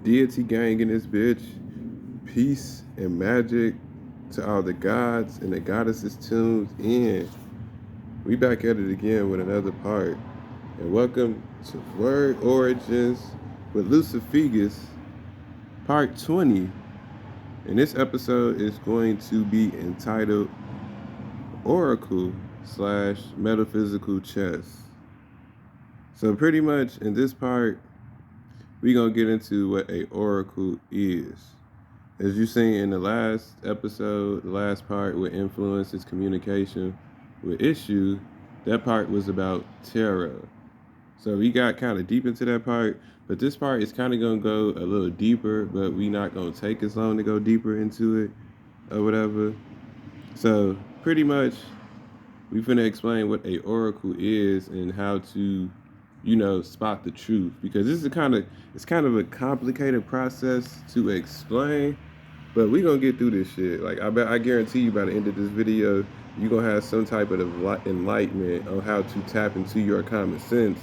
Deity gang in this bitch. Peace and magic to all the gods and the goddesses tuned in. We back at it again with another part. And welcome to Word Origins with Lucifugus, part 20. And this episode is going to be entitled Oracle slash Metaphysical Chess. So pretty much in this part, we're going to get into what a oracle is. As you seen in the last episode, the last part with influence is communication with issue, that part was about tarot. So we got kind of deep into that part, but this part is kind of going to go a little deeper, but we not going to take as long to go deeper into it or whatever. So pretty much we finna explain what a oracle is and how to, spot the truth, because this is it's kind of a complicated process to explain, but we gonna get through this shit. Like I guarantee you by the end of this video, you're gonna have some type of enlightenment on how to tap into your common sense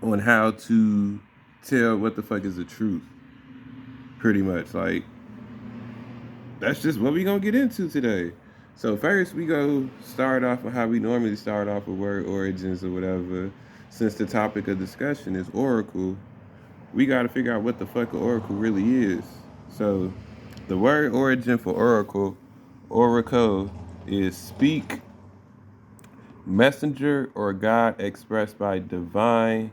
on how to tell what the fuck is the truth. Pretty much, like that's just what we gonna get into today. So first we go start off with how we normally start off with word origins or whatever. Since the topic of discussion is oracle, we gotta figure out what the fuck an oracle really is. So the word origin for oracle is speak, messenger or God expressed by divine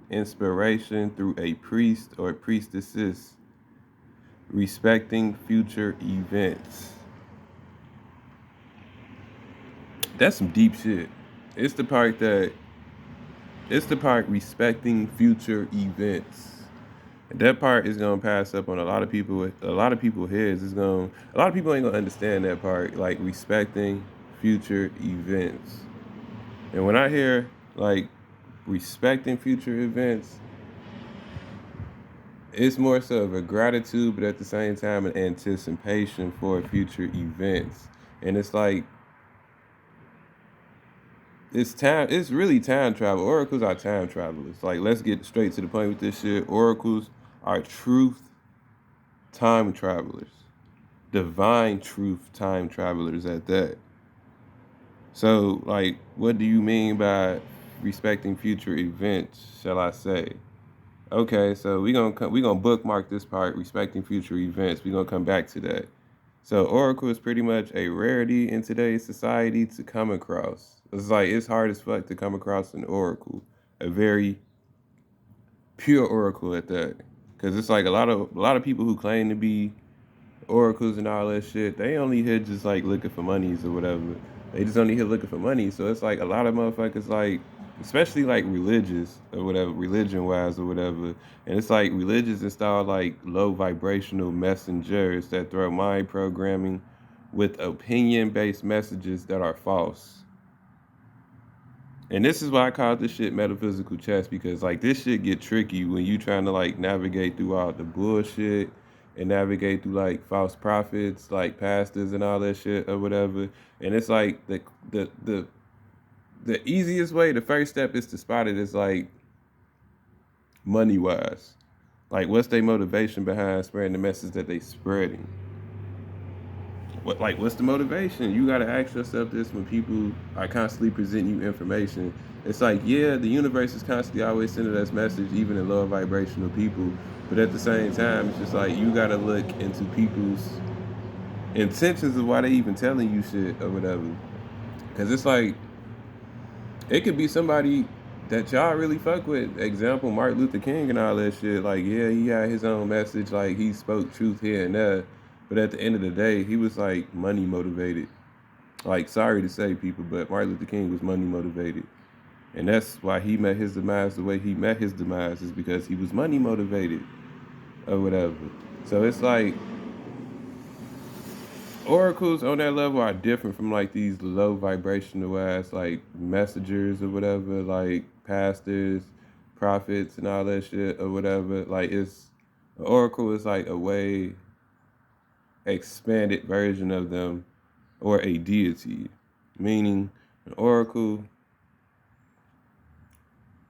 inspiration through a priest or priestesses, respecting future events. That's some deep shit. It's the part respecting future events. And that part is gonna pass up on a lot of people. A lot of people's heads is gonna. A lot of people ain't gonna understand that part, like respecting future events. And when I hear like respecting future events, it's more so of a gratitude, but at the same time an anticipation for future events. And it's like it's really time travel. Oracles are time travelers. Like, let's get straight to the point with this shit. Oracles are truth time travelers. Divine truth time travelers at that. So, like, what do you mean by respecting future events, shall I say? Okay, so we gonna bookmark this part, respecting future events. We're gonna come back to that. So oracle is pretty much a rarity in today's society to come across. It's like it's hard as fuck to come across an oracle, a very pure oracle at that, because it's like a lot of people who claim to be oracles and all that shit. They only here just like looking for monies or whatever. They just only here looking for money. So it's like a lot of motherfuckers like, especially like religious or whatever, religion wise or whatever. And it's like religious install like low vibrational messengers that throw mind programming with opinion based messages that are false. And this is why I call this shit metaphysical chess, because like this shit get tricky when you trying to like navigate through all the bullshit and navigate through like false prophets, like pastors and all that shit or whatever. And it's like the easiest way, the first step is to spot it is like money wise. Like what's their motivation behind spreading the message that they spreading? What's the motivation? You gotta ask yourself this when people are constantly presenting you information. It's like, yeah, the universe is constantly always sending us message, even in lower vibrational people. But at the same time, it's just like you gotta look into people's intentions of why they even telling you shit or whatever. Cause it's like it could be somebody that y'all really fuck with. Example, Martin Luther King and all that shit. Like, yeah, he had his own message. Like, he spoke truth here and there. But at the end of the day, he was like money motivated. Like, sorry to say, people, but Martin Luther King was money motivated. And that's why he met his demise the way he met his demise, is because he was money motivated or whatever. So it's like oracles on that level are different from like these low vibrational ass like messengers or whatever, like pastors, prophets, and all that shit or whatever. Like it's an oracle is like a way expanded version of them, or a deity, meaning an oracle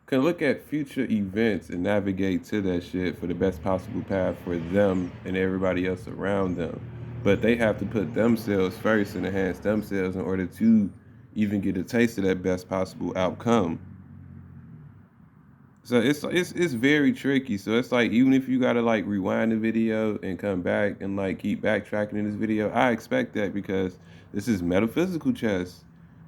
can look at future events and navigate to that shit for the best possible path for them and everybody else around them. But they have to put themselves first and enhance themselves in order to even get a taste of that best possible outcome. So it's very tricky. So it's like even if you gotta like rewind the video and come back and like keep backtracking in this video, I expect that because this is metaphysical chess.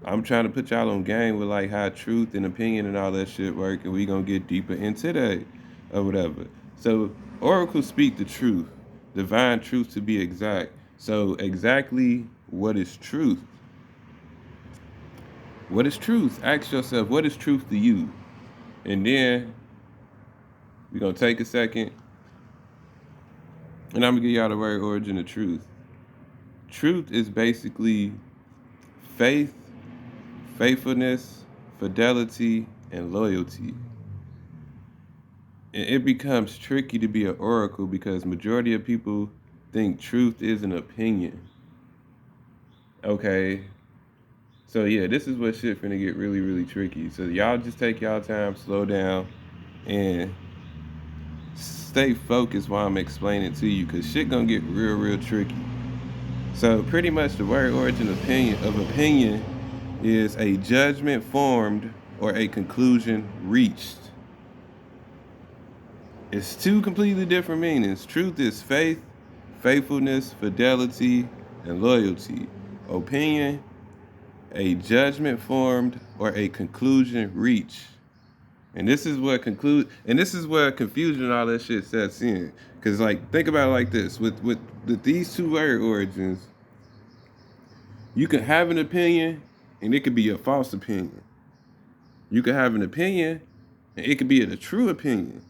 I'm trying to put y'all on game with like how truth and opinion and all that shit work, and we gonna get deeper into that or whatever. So oracles speak the truth, divine truth to be exact. So exactly what is truth? What is truth? Ask yourself, what is truth to you? And then we're going to take a second, and I'm going to give y'all the word origin of truth. Truth is basically faith, faithfulness, fidelity, and loyalty. And it becomes tricky to be an oracle because majority of people think truth is an opinion. Okay. So yeah, this is what shit finna get really, really tricky. So y'all just take y'all time, slow down, and stay focused while I'm explaining to you, cause shit gonna get real, real tricky. So pretty much the word origin of opinion is a judgment formed or a conclusion reached. It's two completely different meanings. Truth is faith, faithfulness, fidelity, and loyalty. Opinion, a judgment formed or a conclusion reached. And this is where confusion and all that shit sets in. Cause like think about it like this. With these two word origins, you can have an opinion and it could be a false opinion. You can have an opinion and it could be a true opinion.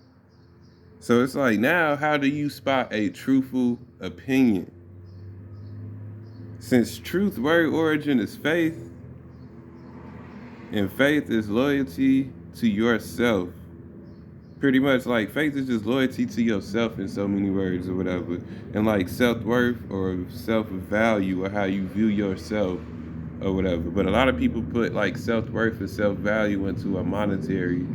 So it's like now, how do you spot a truthful opinion? Since truth word origin is faith, and faith is loyalty to yourself. Pretty much like faith is just loyalty to yourself in so many words or whatever. And like self-worth or self-value or how you view yourself or whatever. But a lot of people put like self-worth and self-value into a monetary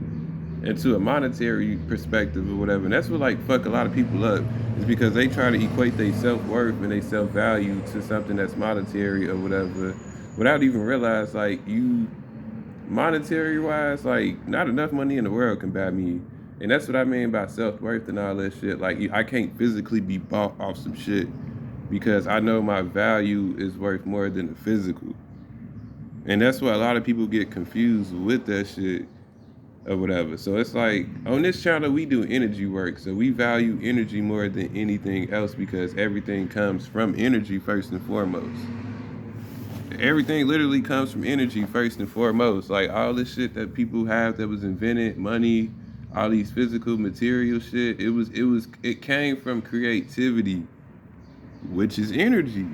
perspective or whatever. And that's what like fuck a lot of people up, is because they try to equate their self-worth and their self-value to something that's monetary or whatever, without even realize like you monetary wise, like not enough money in the world can buy me. And that's what I mean by self-worth and all that shit. Like I can't physically be bought off some shit because I know my value is worth more than the physical. And that's why a lot of people get confused with that shit or whatever. So it's like on this channel we do energy work, so we value energy more than anything else because everything comes from energy first and foremost. Everything literally comes from energy first and foremost. Like all this shit that people have that was invented, money, all these physical material shit, it came from creativity, which is energy.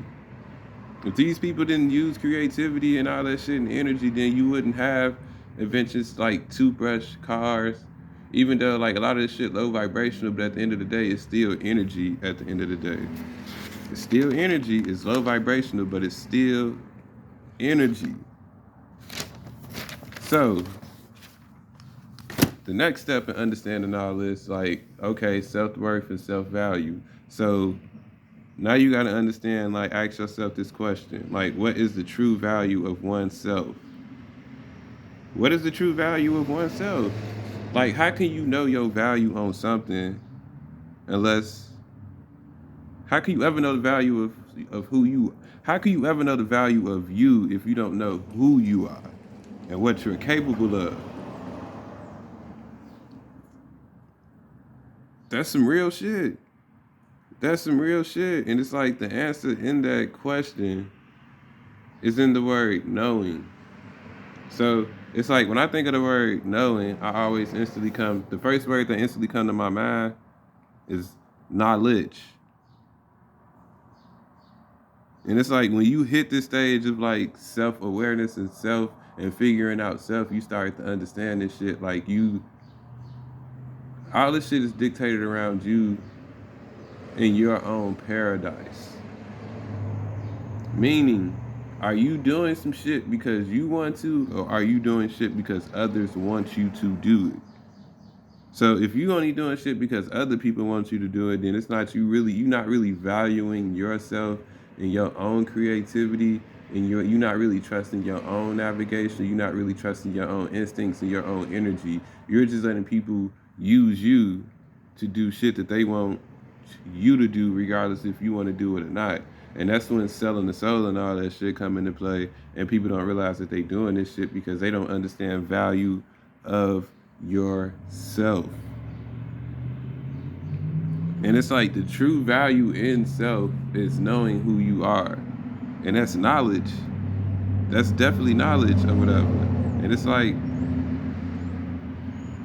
If these people didn't use creativity and all that shit and energy, then you wouldn't have inventions like toothbrush, cars, even though like a lot of this shit low vibrational, but at the end of the day, it's still energy at the end of the day. It's still energy, it's low vibrational, but it's still energy. So, the next step in understanding all this, like, okay, self-worth and self-value. So, now you got to understand, like, ask yourself this question. Like, what is the true value of oneself? What is the true value of oneself? Like, how can you know your value on something unless... How can you ever know the value of who you... How can you ever know the value of you if you don't know who you are and what you're capable of? That's some real shit. That's some real shit. And it's like the answer in that question is in the word knowing. So it's like when I think of the word knowing, I always the first word that instantly come to my mind is knowledge. And it's like when you hit this stage of like self-awareness and figuring out self, you start to understand this shit. Like all this shit is dictated around you in your own paradise. Meaning, are you doing some shit because you want to, or are you doing shit because others want you to do it? So if you only doing shit because other people want you to do it, then it's not you're not really valuing yourself and your own creativity, and you're not really trusting your own navigation. You're not really trusting your own instincts and your own energy. You're just letting people use you to do shit that they want you to do, regardless if you want to do it or not. And that's when selling the soul and all that shit come into play, and people don't realize that they doing this shit because they don't understand value of yourself. And it's like the true value in self is knowing who you are. And that's knowledge. That's definitely knowledge or whatever. And it's like,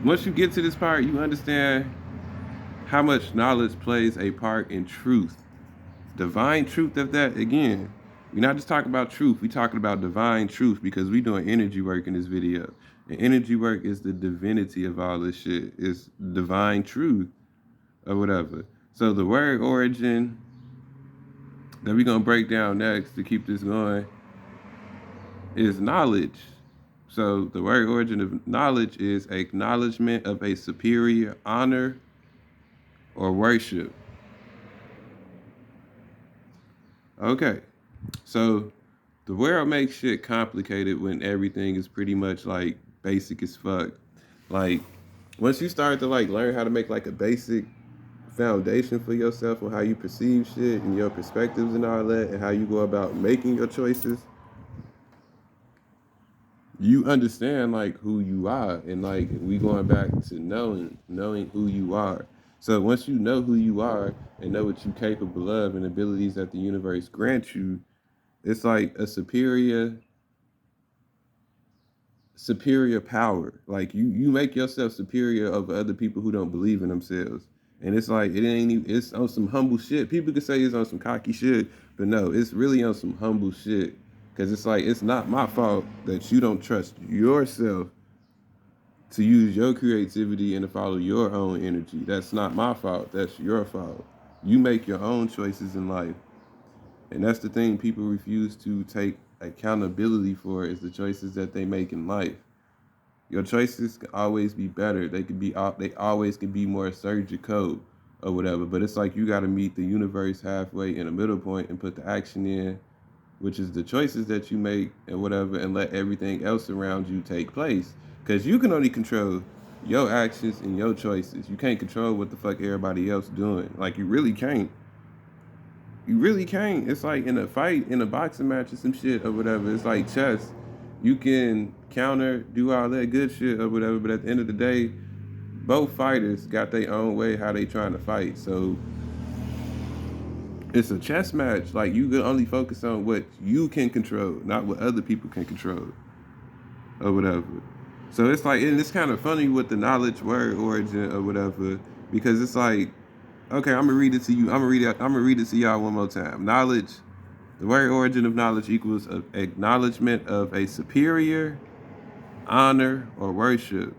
once you get to this part, you understand how much knowledge plays a part in truth. Divine truth of that, again, we're not just talking about truth, we're talking about divine truth, because we're doing energy work in this video. And energy work is the divinity of all this shit. It's divine truth or whatever. So the word origin that we're going to break down next to keep this going is knowledge. So the word origin of knowledge is acknowledgement of a superior honor or worship. Okay, so the world makes shit complicated when everything is pretty much like basic as fuck. Like, once you start to like learn how to make like a basic foundation for yourself on how you perceive shit and your perspectives and all that, and how you go about making your choices, you understand like who you are. And like, we going back to knowing who you are. So once you know who you are and know what you're capable of and abilities that the universe grants you, it's like a superior power. Like, you make yourself superior over other people who don't believe in themselves. And it's like, it ain't even, it's on some humble shit. People could say it's on some cocky shit, but no, it's really on some humble shit. Because it's like, it's not my fault that you don't trust yourself to use your creativity and to follow your own energy. That's not my fault. That's your fault. You make your own choices in life. And that's the thing people refuse to take accountability for, is the choices that they make in life. Your choices can always be better. They always can be more surgical or whatever. But it's like, you got to meet the universe halfway in a middle point and put the action in, which is the choices that you make and whatever, and let everything else around you take place. Because you can only control your actions and your choices. You can't control what the fuck everybody else doing. Like, you really can't. You really can't. It's like in a fight, in a boxing match or some shit or whatever. It's like chess. You can counter, do all that good shit or whatever, but at the end of the day, both fighters got their own way how they trying to fight. So it's a chess match. Like, you can only focus on what you can control, not what other people can control or whatever. So it's like, and it's kind of funny with the knowledge word origin or whatever, because it's like, okay, I'm gonna read it to you. I'm gonna read it to y'all one more time. Knowledge, the word origin of knowledge equals acknowledgement of a superior honor or worship.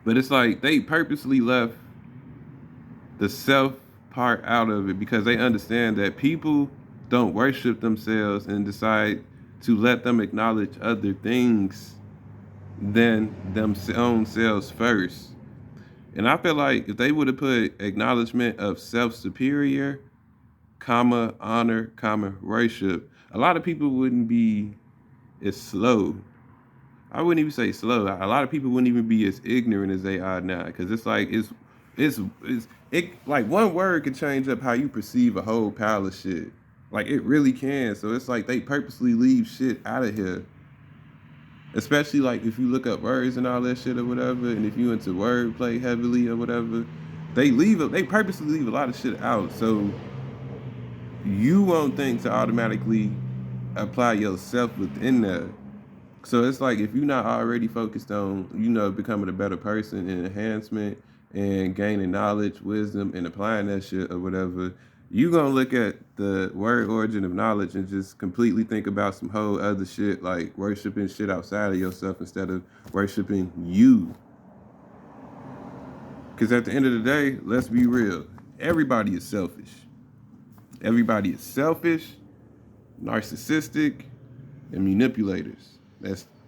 But it's like they purposely left the self part out of it, because they understand that people don't worship themselves and decide to let them acknowledge other things than themselves first. And I feel like if they would have put acknowledgement of self-superior, comma, honor, comma, worship, a lot of people wouldn't be as slow. I wouldn't even say slow. A lot of people wouldn't even be as ignorant as they are now. Because it's like, it like one word can change up how you perceive a whole pile of shit. Like, it really can. So it's like they purposely leave shit out of here. Especially like if you look up words and all that shit or whatever, and if you into wordplay heavily or whatever, they purposely leave a lot of shit out. So you won't think to automatically apply yourself within that. So it's like, if you're not already focused on, becoming a better person and enhancement and gaining knowledge, wisdom, and applying that shit or whatever, you gonna look at the word origin of knowledge and just completely think about some whole other shit, like worshiping shit outside of yourself instead of worshiping you. Because at the end of the day, let's be real, everybody is selfish. Everybody is selfish, narcissistic, and manipulators.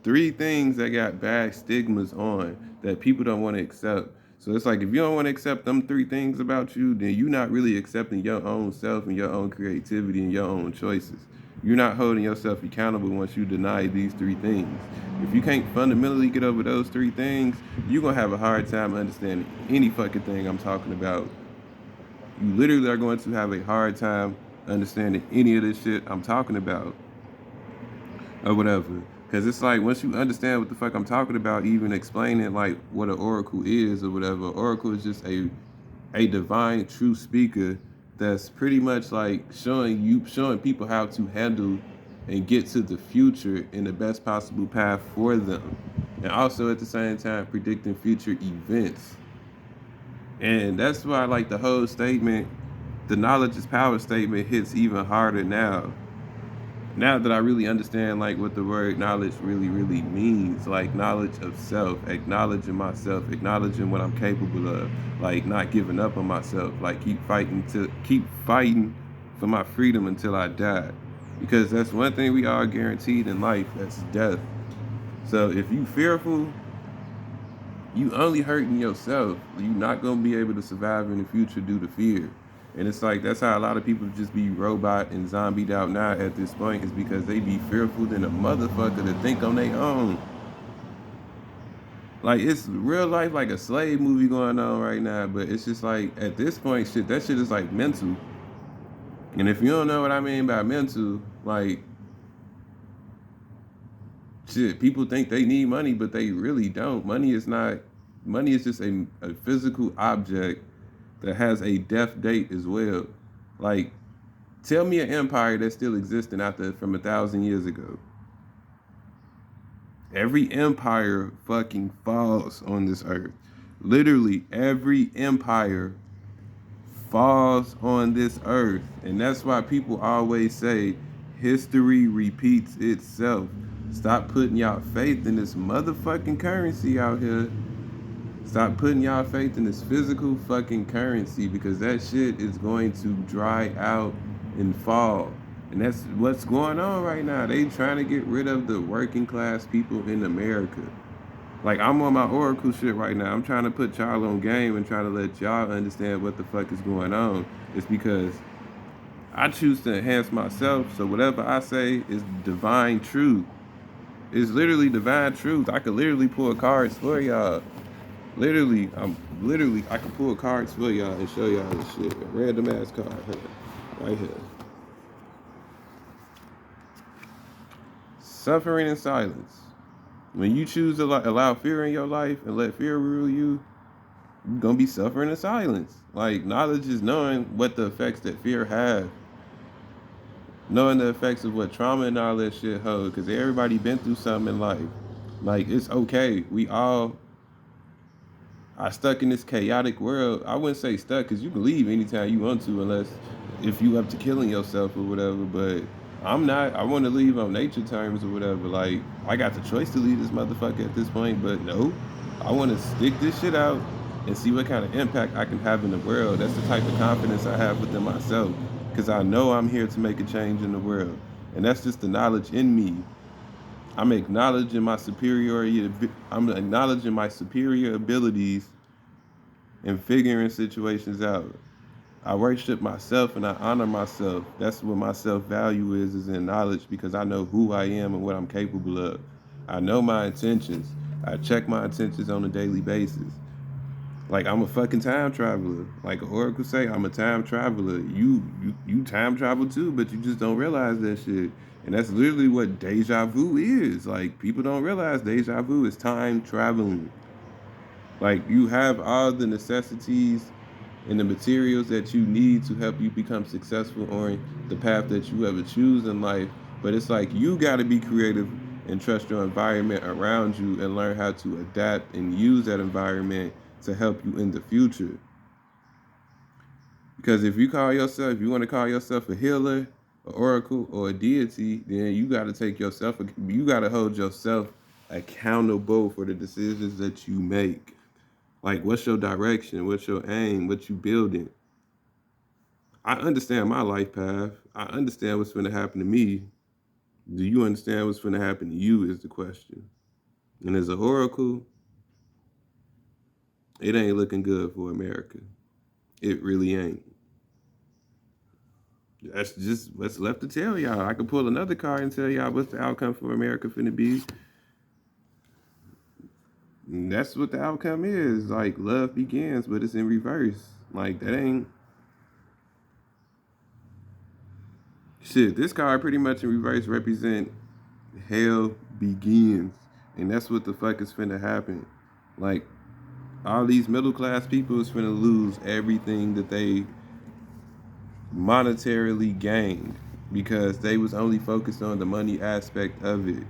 three things that got bad stigmas on that people don't want to accept. So it's like if you don't want to accept them three things about you, then you're not really accepting your own self and your own creativity and your own choices. You're not holding yourself accountable once you deny these three things. If you can't fundamentally get over those three things, you're gonna have a hard time understanding any fucking thing I'm talking about. You literally are going to have a hard time understanding any of this shit I'm talking about or whatever. Because it's like once you understand what the fuck I'm talking about, even explaining like what an oracle is or whatever, oracle is just a divine true speaker that's pretty much like showing people how to handle and get to the future in the best possible path for them. And also at the same time predicting future events. And that's why like the whole statement, the knowledge is power statement hits even harder now. Now that I really understand like what the word knowledge really means, like knowledge of self, acknowledging myself, acknowledging what I'm capable of, like not giving up on myself, like keep fighting for my freedom until I die. Because that's one thing we are guaranteed in life, that's death. So if you fearful, you only hurting yourself. You're not gonna be able to survive in the future due to fear. And it's like that's how a lot of people just be robot and zombied out now at this point is because they be fearful than a motherfucker to think on their own. Like it's real life like a slave movie going on right now, but it's just like at this point that shit is like mental. And if you don't know what I mean by mental, like shit, people think they need money, but they really don't. Money is just a physical object that has a death date as well. Like, tell me an empire that's still existing after from 1,000 years ago. Every empire fucking falls on this earth. Literally, every empire falls on this earth. And that's why people always say history repeats itself. Stop putting y'all faith in this motherfucking currency out here. Stop putting y'all faith in this physical fucking currency because that shit is going to dry out and fall. And that's what's going on right now. They trying to get rid of the working class people in America. Like I'm on my Oracle shit right now. I'm trying to put y'all on game and trying to let y'all understand what the fuck is going on. It's because I choose to enhance myself. So whatever I say is divine truth. It's literally divine truth. I could literally pull cards for y'all. I can pull cards for y'all and show y'all this shit. A random ass card right here. Suffering in silence. When you choose to allow fear in your life and let fear rule you, you're gonna be suffering in silence. Like knowledge is knowing what the effects that fear have, knowing the effects of what trauma and all that shit hold. Because everybody been through something in life. Like it's okay. We all are stuck in this chaotic world. I wouldn't say stuck because you can leave anytime you want to, unless if you up to killing yourself or whatever. But I'm not. I want to leave on nature terms or whatever. Like I got the choice to leave this motherfucker at this point, but no, I want to stick this shit out and see what kind of impact I can have in the world. That's the type of confidence I have within myself because I know I'm here to make a change in the world, and that's just the knowledge in me. I'm acknowledging my superiority. I'm acknowledging my superior abilities and figuring situations out. I worship myself and I honor myself. That's what my self-value is in knowledge because I know who I am and what I'm capable of. I know my intentions. I check my intentions on a daily basis. Like I'm a fucking time traveler. Like Oracle say, I'm a time traveler. You time travel too, but you just don't realize that shit. And that's literally what deja vu is. Like people don't realize deja vu is time traveling. Like you have all the necessities and the materials that you need to help you become successful on the path that you ever choose in life. But it's like you got to be creative and trust your environment around you and learn how to adapt and use that environment to help you in the future. Because if you want to call yourself a healer, an oracle, or a deity, then you got to hold yourself accountable for the decisions that you make. Like, what's your direction? What's your aim? What you building? I understand my life path. I understand what's going to happen to me. Do you understand what's going to happen to you is the question. And as an oracle, it ain't looking good for America. It really ain't. That's just what's left to tell y'all. I could pull another card and tell y'all what's the outcome for America finna be. And that's what the outcome is. Like, love begins, but it's in reverse. Like, that ain't... Shit, this card pretty much in reverse represent hell begins. And that's what the fuck is finna happen. Like, all these middle class people is finna lose everything that they monetarily gained because they was only focused on the money aspect of it.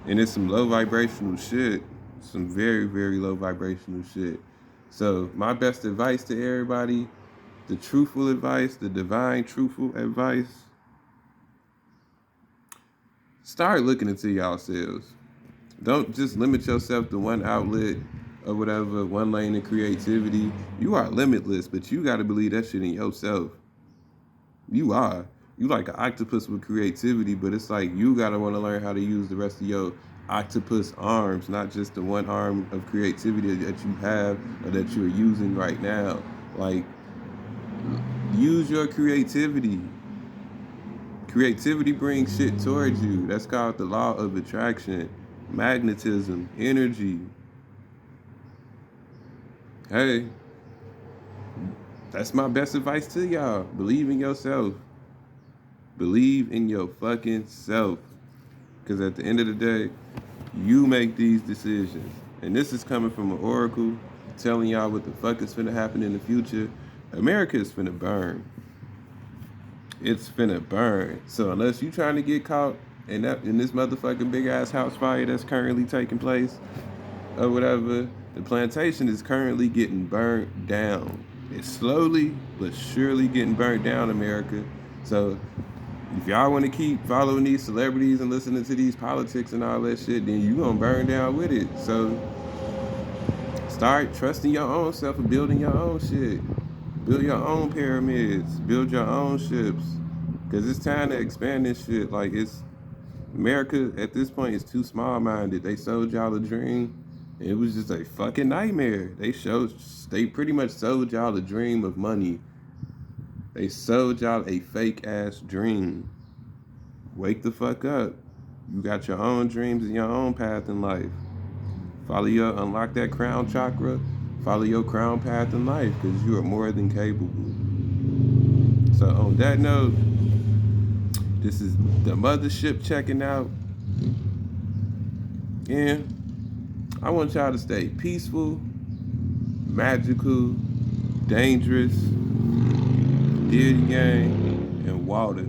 And it's some low vibrational shit. Some very, very low vibrational shit. So my best advice to everybody, the truthful advice, the divine truthful advice, start looking into yourselves. Don't just limit yourself to one outlet or whatever, one lane of creativity. You are limitless, but you got to believe that shit in yourself. You are. You like an octopus with creativity, but it's like you got to want to learn how to use the rest of your octopus arms, not just the one arm of creativity that you have or that you're using right now. Like, use your creativity. Creativity brings shit towards you. That's called the law of attraction, magnetism, energy. Hey, that's my best advice to y'all. Believe in yourself. Believe in your fucking self. Because at the end of the day, you make these decisions. And this is coming from an oracle telling y'all what the fuck is finna happen in the future. America is finna burn. It's finna burn. So unless you trying to get caught in this motherfucking big ass house fire that's currently taking place or whatever, the plantation is currently getting burnt down. It's slowly but surely getting burnt down, America. So if y'all want to keep following these celebrities and listening to these politics and all that shit, then you gonna burn down with it. So start trusting your own self and building your own shit. Build your own pyramids. Build your own ships. Because it's time to expand this shit. Like, it's... America, at this point, is too small-minded. They sold y'all a dream. And it was just a fucking nightmare. They pretty much sold y'all a dream of money. They sold y'all a fake-ass dream. Wake the fuck up. You got your own dreams and your own path in life. Unlock that crown chakra. Follow your crown path in life, because you are more than capable. So on that note, this is the mothership checking out. And I want y'all to stay peaceful, magical, dangerous, Diddy Gang, and Walden.